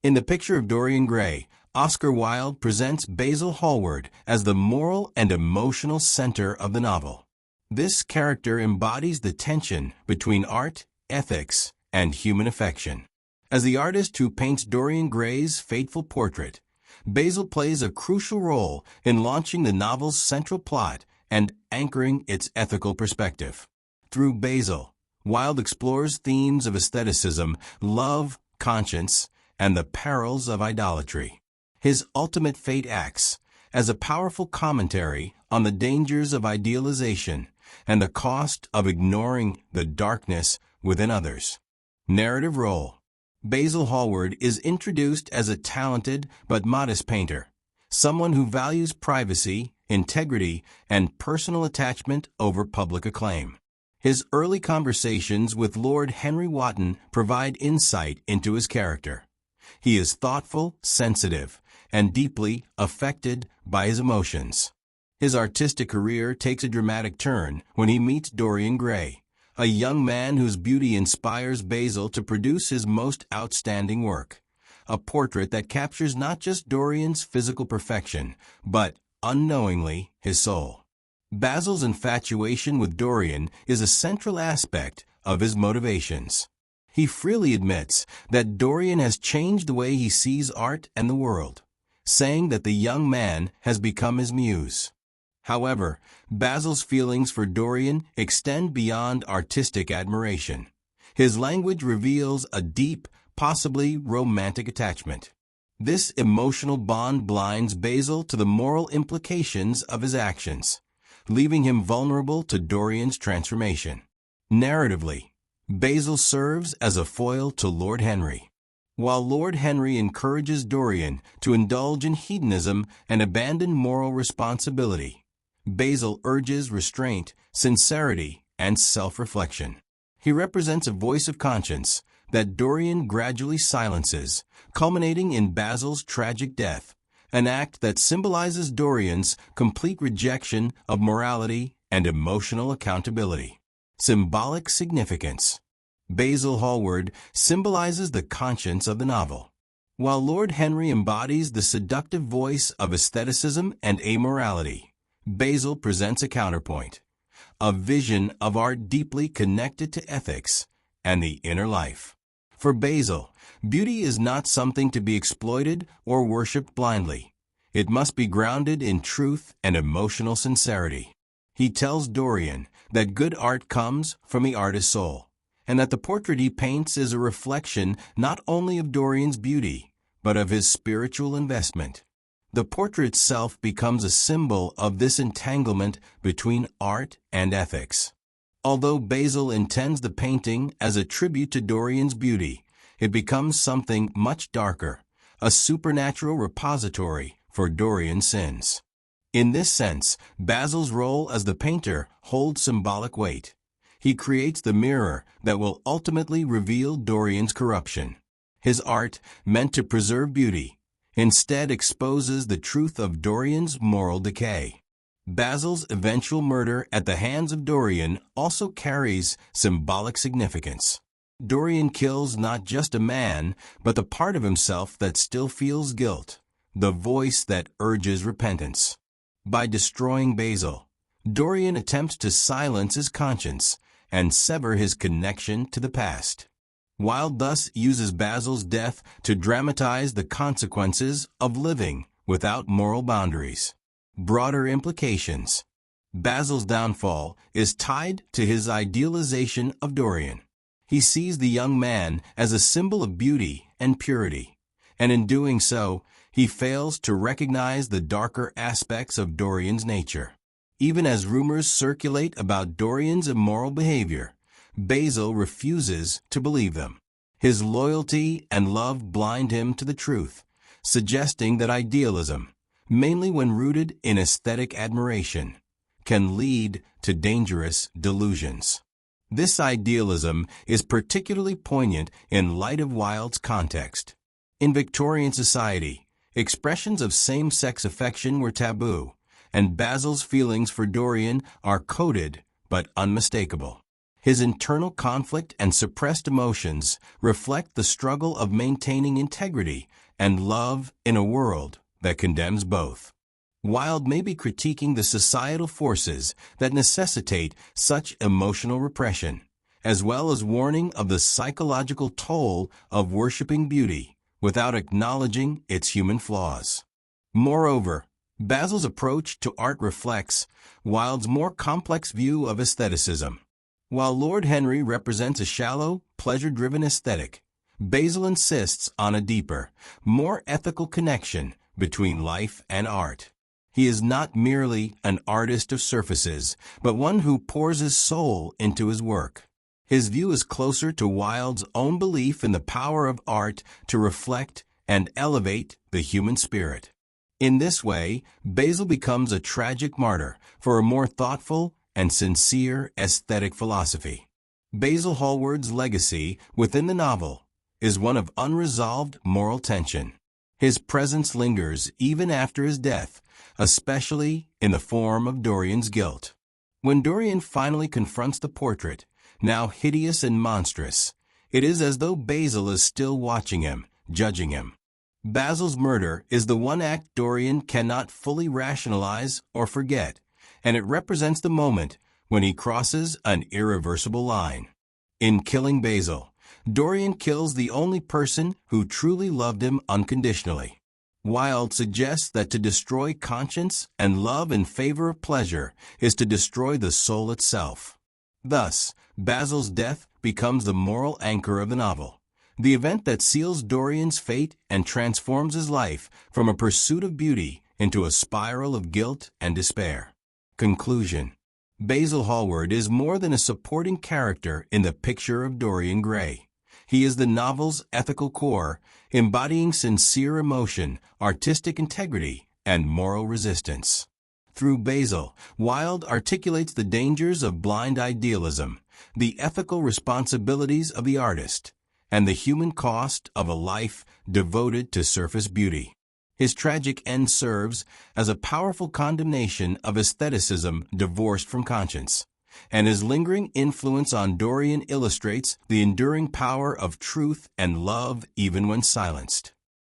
In the Picture of Dorian Gray, Oscar Wilde presents Basil Hallward as the moral and emotional center of the novel. This character embodies the tension between art, ethics, and human affection. As the artist who paints Dorian Gray's fateful portrait, Basil plays a crucial role in launching the novel's central plot and anchoring its ethical perspective. Through Basil, Wilde explores themes of aestheticism, love, conscience, and the perils of idolatry. His ultimate fate acts as a powerful commentary on the dangers of idealization and the cost of ignoring the darkness within others. Narrative role. Basil Hallward is introduced as a talented but modest painter, someone who values privacy, integrity, and personal attachment over public acclaim. His early conversations with Lord Henry Wotton provide insight into his character. He is thoughtful, sensitive, and deeply affected by his emotions. His artistic career takes a dramatic turn when he meets Dorian Gray, a young man whose beauty inspires Basil to produce his most outstanding work, a portrait that captures not just Dorian's physical perfection, but, unknowingly, his soul. Basil's infatuation with Dorian is a central aspect of his motivations. He freely admits that Dorian has changed the way he sees art and the world, saying that the young man has become his muse. However, Basil's feelings for Dorian extend beyond artistic admiration. His language reveals a deep, possibly romantic attachment. This emotional bond blinds Basil to the moral implications of his actions, leaving him vulnerable to Dorian's transformation. Narratively, Basil serves as a foil to Lord Henry. While Lord Henry encourages Dorian to indulge in hedonism and abandon moral responsibility, Basil urges restraint, sincerity, and self-reflection. He represents a voice of conscience that Dorian gradually silences, culminating in Basil's tragic death, an act that symbolizes Dorian's complete rejection of morality and emotional accountability. Symbolic significance. Basil Hallward symbolizes the conscience of the novel. While Lord Henry embodies the seductive voice of aestheticism and amorality, Basil presents a counterpoint, a vision of art deeply connected to ethics and the inner life. For Basil, beauty is not something to be exploited or worshipped blindly. It must be grounded in truth and emotional sincerity. He tells Dorian that good art comes from the artist's soul, and that the portrait he paints is a reflection not only of Dorian's beauty, but of his spiritual investment. The portrait itself becomes a symbol of this entanglement between art and ethics. Although Basil intends the painting as a tribute to Dorian's beauty, it becomes something much darker, a supernatural repository for Dorian's sins. In this sense, Basil's role as the painter holds symbolic weight. He creates the mirror that will ultimately reveal Dorian's corruption. His art, meant to preserve beauty, instead exposes the truth of Dorian's moral decay. Basil's eventual murder at the hands of Dorian also carries symbolic significance. Dorian kills not just a man, but the part of himself that still feels guilt, the voice that urges repentance. By destroying Basil, Dorian attempts to silence his conscience and sever his connection to the past. Wilde thus uses Basil's death to dramatize the consequences of living without moral boundaries. Broader implications. Basil's downfall is tied to his idealization of Dorian. He sees the young man as a symbol of beauty and purity, and in doing so, he fails to recognize the darker aspects of Dorian's nature. Even as rumors circulate about Dorian's immoral behavior, Basil refuses to believe them. His loyalty and love blind him to the truth, suggesting that idealism, mainly when rooted in aesthetic admiration, can lead to dangerous delusions. This idealism is particularly poignant in light of Wilde's context. In Victorian society, expressions of same-sex affection were taboo, and Basil's feelings for Dorian are coded but unmistakable. His internal conflict and suppressed emotions reflect the struggle of maintaining integrity and love in a world that condemns both. Wilde may be critiquing the societal forces that necessitate such emotional repression, as well as warning of the psychological toll of worshiping beauty without acknowledging its human flaws. Moreover, Basil's approach to art reflects Wilde's more complex view of aestheticism. While Lord Henry represents a shallow, pleasure-driven aesthetic, Basil insists on a deeper, more ethical connection between life and art. He is not merely an artist of surfaces, but one who pours his soul into his work. His view is closer to Wilde's own belief in the power of art to reflect and elevate the human spirit. In this way, Basil becomes a tragic martyr for a more thoughtful and sincere aesthetic philosophy. Basil Hallward's legacy within the novel is one of unresolved moral tension. His presence lingers even after his death, especially in the form of Dorian's guilt. When Dorian finally confronts the portrait, now hideous and monstrous, it is as though Basil is still watching him, judging him. Basil's murder is the one act Dorian cannot fully rationalize or forget, and it represents the moment when he crosses an irreversible line. In killing Basil, Dorian kills the only person who truly loved him unconditionally. Wilde suggests that to destroy conscience and love in favor of pleasure is to destroy the soul itself. Thus, Basil's death becomes the moral anchor of the novel, the event that seals Dorian's fate and transforms his life from a pursuit of beauty into a spiral of guilt and despair. Conclusion. Basil Hallward is more than a supporting character in the Picture of Dorian Gray. He is the novel's ethical core, embodying sincere emotion, artistic integrity, and moral resistance. Through Basil, Wilde articulates the dangers of blind idealism, the ethical responsibilities of the artist, and the human cost of a life devoted to surface beauty. His tragic end serves as a powerful condemnation of aestheticism divorced from conscience, and his lingering influence on Dorian illustrates the enduring power of truth and love even when silenced.